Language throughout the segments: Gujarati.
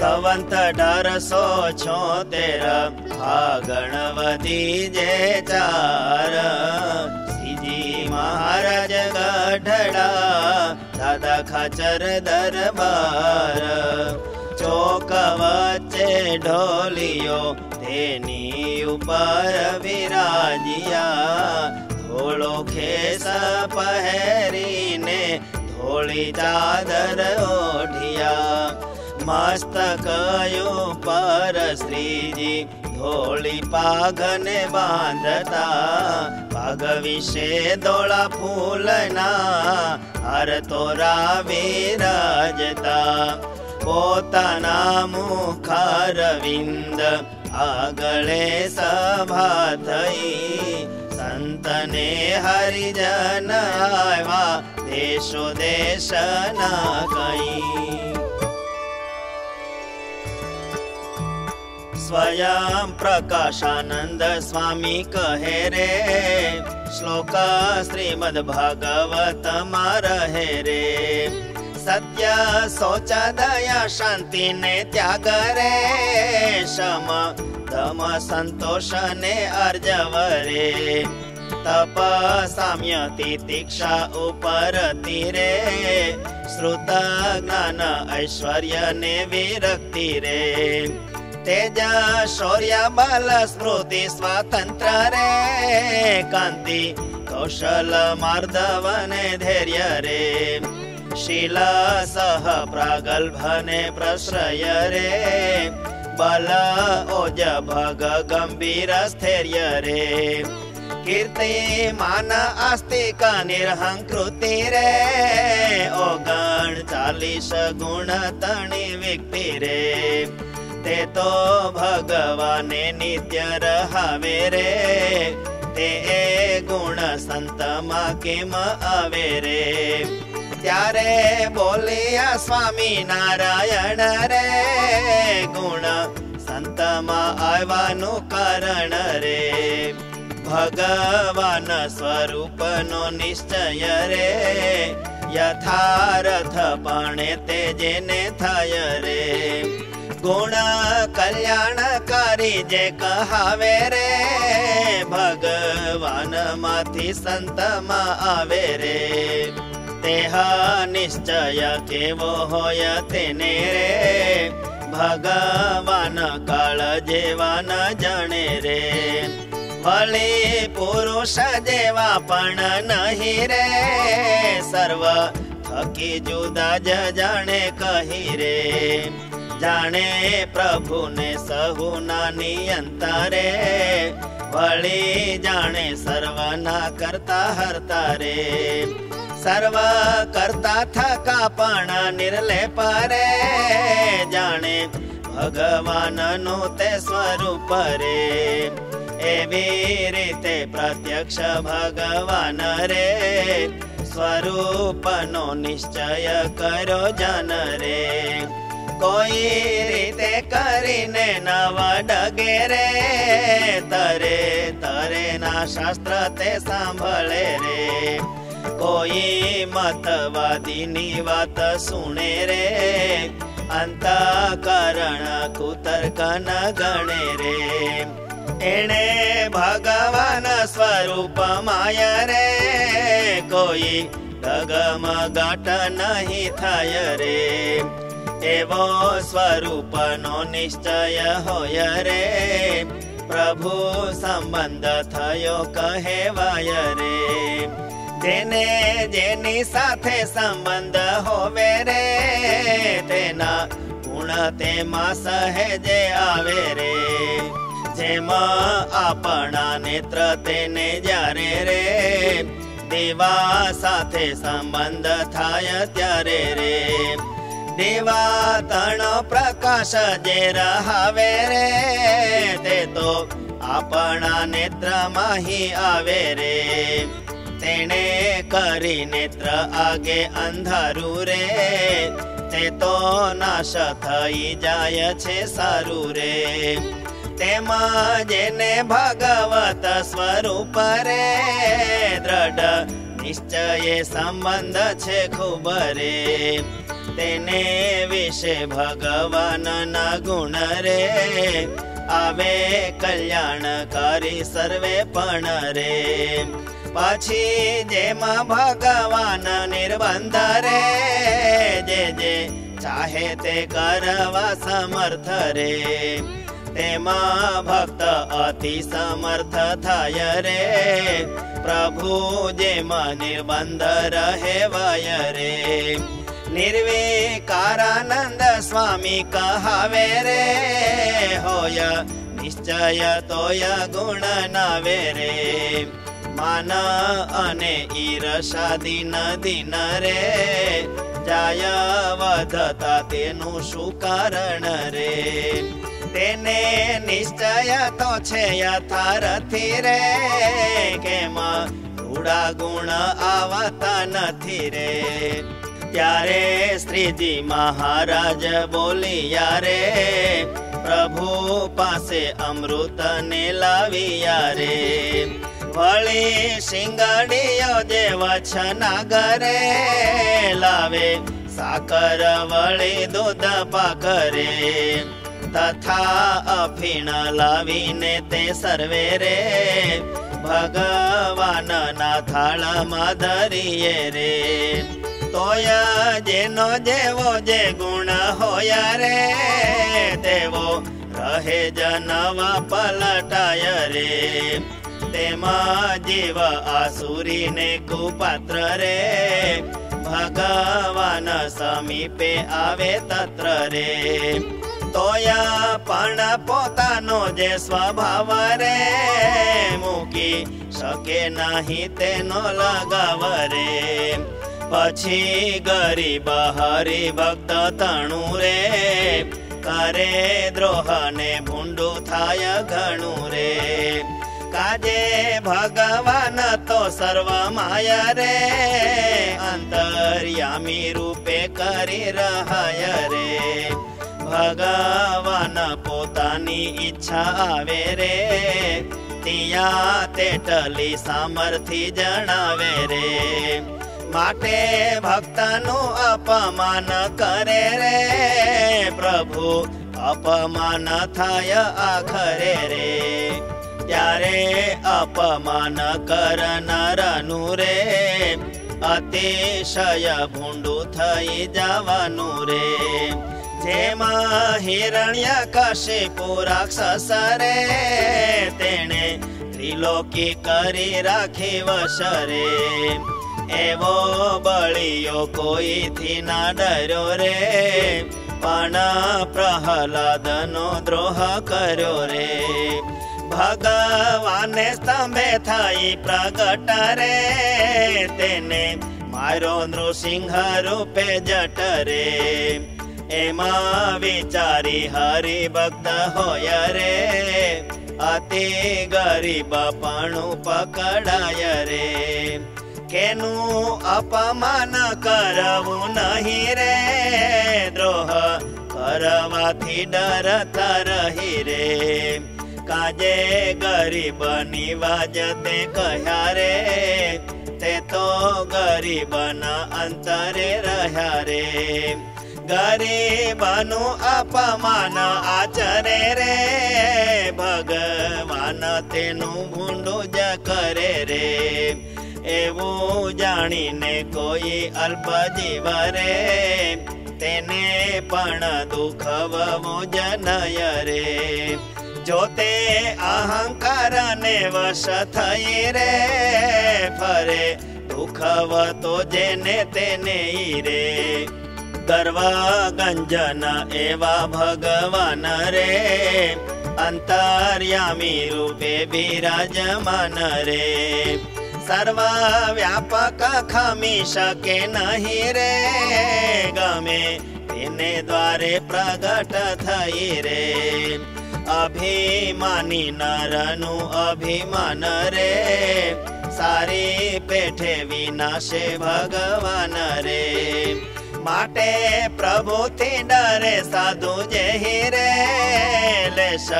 સંવંત 1876 ફાગણ વધી 4 શ્રીજી મહારાજ ગઢડા દાદા ખાચર દરબાર ચોક વચ્ચે ઢોલિયો તેની ઉપર વિરાજ્યા ધોળો ખેસ પહેરીને ધોળી ચાદર ઓઢિયા મસ્તક ઉપર શ્રીજી ધોળી પાઘને બાંધતા પાઘ વિશે ધોળા ફૂલના હાર તોરા વિરાજતા પોતાના મુખારવિંદ આગળે સભા થઈ સંતને હરિજન આવ્યા દેશો દેશના કઈ સ્વયં પ્રકાશાનંદ સ્વામી કહે રે શ્લોક શ્રીમદ ભાગવત માં રહે રે સત્ય શૌચ દયા શાંતિ ને ત્યાગ રે શમ દમ સંતોષ ને અર્જવ રે તપ સામ્ય તિતિક્ષા ઉપર તીરે શ્રુત જ્ઞાન ઐશ્વર્ય ને વિરક્તિ રે તેજ શૌર્ય બલ સ્મૃતિ સ્વાતંત્ર રે કાંતિ કૌશલ માર્દવ ને ધૈર્ય રે શીલ સહ પ્રાગલ્ભ ને પ્રશ્રય રે બલ ઓજ ભગ ગંભીર સ્થૈર્ય રે કીર્તિ માન આસ્તિક નિરહંકૃતિ રે ઓગણ 40 ગુણ તણી વ્યક્તિ રે તે તો ભગવાને નિત્ય રહાવે રે તે ગુણ સંતમાં કેમ આવે રે ત્યારે બોલ્યા સ્વામી નારાયણ રે ગુણ સંતમાં આવવાનું કારણ રે ભગવાન સ્વરૂપનો નિશ્ચય રે યથાર્થ પણ તે જેને થાય રે ગુણ કલ્યાણકારી જે કહાવે રે ભગવાન માંથી સંતમાં આવે રે તેહ નિશ્ચય કેવો હોય તેને રે ભગવાન કાળ જેવા ન જાણે રે વળી પુરુષ જેવા પણ નહીં રે સર્વ થકી જુદા જ જાણે કહી રે જાણે પ્રભુને સહુના નિયંતા રે વળી જાણે સર્વના કરતા હરતા રે સર્વ કરતા થકા પણ નિર્લેપ રે જાણે ભગવાનનું તે સ્વરૂપ રે એવી રીતે પ્રત્યક્ષ ભગવાન રે સ્વરૂપનો નિશ્ચય કર્યો જન રે કોઈ રીતે કરીને નવ ડગે રે તરે તરે ના શાસ્ત્ર તે સાંભળે રે કોઈ મતવાદીની વાત સુણે રે અંતઃકરણ કુતર્ક ન ગણે રે એણે ભગવાન સ્વરૂપ માય રે કોઈ ડગમગાટ નહીં થાય રે એવો સ્વરૂપનો નિશ્ચય હોય રે પ્રભુ સંબંધ થયો કહેવાય રે જેને જેની સાથે સંબંધ હોવે રે તેના ગુણ તેમાં સહેજે આવે રે જેમાં આપણા નેત્ર તેને જ્યારે રે દેવા સાથે સંબંધ થાય ત્યારે રે દેવા તણો પ્રકાશ જે રહાવે રે તે તો આપણા નેત્રમાં હી આવે રે તેને કરી નેત્ર આગે અંધારું રે તે તો નાશ થઈ જાય છે સારું રે તેમાં જેને ભગવત સ્વરૂપ રે દ્રઢ નિશ્ચય સંબંધ છે ખૂબ રે તેને વિશે ભગવાનના ગુણ રે આવે કલ્યાણકારી સર્વે પણ રે પછી જેમાં ભગવાન નિર્બંધ રે જે ચાહે તે કરવા સમર્થ રે તેમાં ભક્ત અતિ સમર્થ થાય રે પ્રભુ જેમાં નિર્બંધ રહે વય રે નિર્વિકારાનંદ સ્વામી કહાવે રે હોય નિશ્ચય તોય ગુણ નાવે રે માન અને ઈર્ષા દિન દિન રે જાય વધતા તેનું શું કારણ રે તેને નિશ્ચય તો છે યથાર્થી રે કેમ રૂડા ગુણ આવતા નથી રે ત્યારે શ્રીજી મહારાજ બોલિયા રે પ્રભુ પાસે અમૃત ને લાવિયા રે વળી શિંગડીયો જે વચનાગરે લાવે સાકર વળી દૂધ પાકરે તથા અફીણ લાવીને તે સર્વે રે ભગવાનના થાળમાં ધરીએ રે તોય જેનો જેવો જે ગુણ હોય રે તેવો રહે જનવા પલટાય રે તેમાં જીવ આસુરીને કુપાત્ર રે ભગવાન સમીપે આવે તત્ર રે તોય પણ પોતાનો જે સ્વભાવ રે મૂકી શકે નહીં તેનો લગાવ રે પછી ગરીબ હરિભક્ત તણું રે કરે દ્રોહ ને ભૂંડું થાય ઘણું રે કાજે ભગવાન તો સર્વ માયા રે અંતર્યામી રૂપે કરી રહ્યા રે ભગવાન પોતાની ઈચ્છા આવે રે ત્યાં તેટલી સામર્થ્ય જણાવે રે માટે ભક્તનું અપમાન કરે રે પ્રભુ અપમાન થાય આખરે રે ત્યારે અપમાન કરનારનું રે અતિશય ભૂંડું થઈ જવાનું રે જેમાં હિરણ્ય કશિપુ રાક્ષસ રે તેણે ત્રિલોકી કરી રાખી વશરે એવો બળિયો કોઈથી ના ડર્યો રે પણ પ્રહલાદનો દ્રોહ કર્યો રે ભગવાને સ્તંભે થઈ પ્રગટ રે તેને મારો નૃસિંહ રૂપે જટ રે એમાં વિચારી હરિભક્ત હોય રે અતિ ગરીબ પણ પકડાય રે કેનું અપમાન કરવું નહીં રે દ્રોહ કરવાથી ડરતા રહી રે કાજે ગરીબની વાજ તે કહ્યા રે તે તો ગરીબના અંતરે રહ્યા રે ગરીબનું અપમાન આચરે રે ભગવાન તેનું ભૂંડું જ કરે રે એવું જાણીને કોઈ અલ્પ જીવ રે તેને પણ દુઃખ વોજનય રે જો તે અહંકાર ને વશ થઈ રે ફરે દુઃખવતો જેને તેને રે ગર્વ ગંજન એવા ભગવાન રે અંતર્યામી રૂપે બિરાજમાન રે સર્વ વ્યાપક ખમી શકે નહીં રે ગમે તેને દ્વારે પ્રગટ થઈ રે અભિમાની નરનું અભિમાન રે સારી પેઠે વિનાશે ભગવાન રે માટે પ્રભુથી ડરે સાધુ જેહી રે લેશ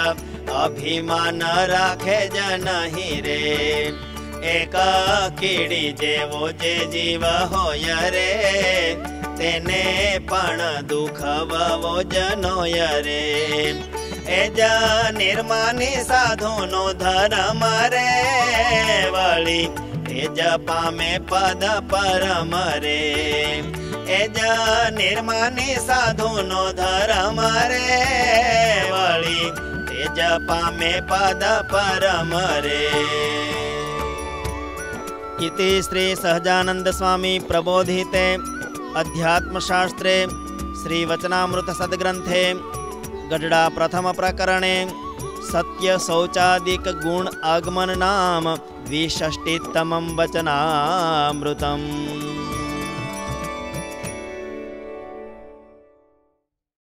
અભિમાન રાખે જ નહીં રે એક કીડી જેવો જે જીવ હોય રે તેને પણ દુખવો જનોય રે એ જ નિર્માની સાધુનો ધર્મ રે વળી એ જ પામે પદ પરમ રે એ જ નિર્માની સાધુનો ધર્મ રે વળી એ જ પામે પદ પરમ રે। इति श्री सहजानंद स्वामी प्रबोधिते अध्यात्मशास्त्रे श्री वचनामृत सद्ग्रंथे गढ़डा प्रथम प्रकरणे सत्य शौचादिक गुण आगमन नाम 62तमं वचनामृतम्।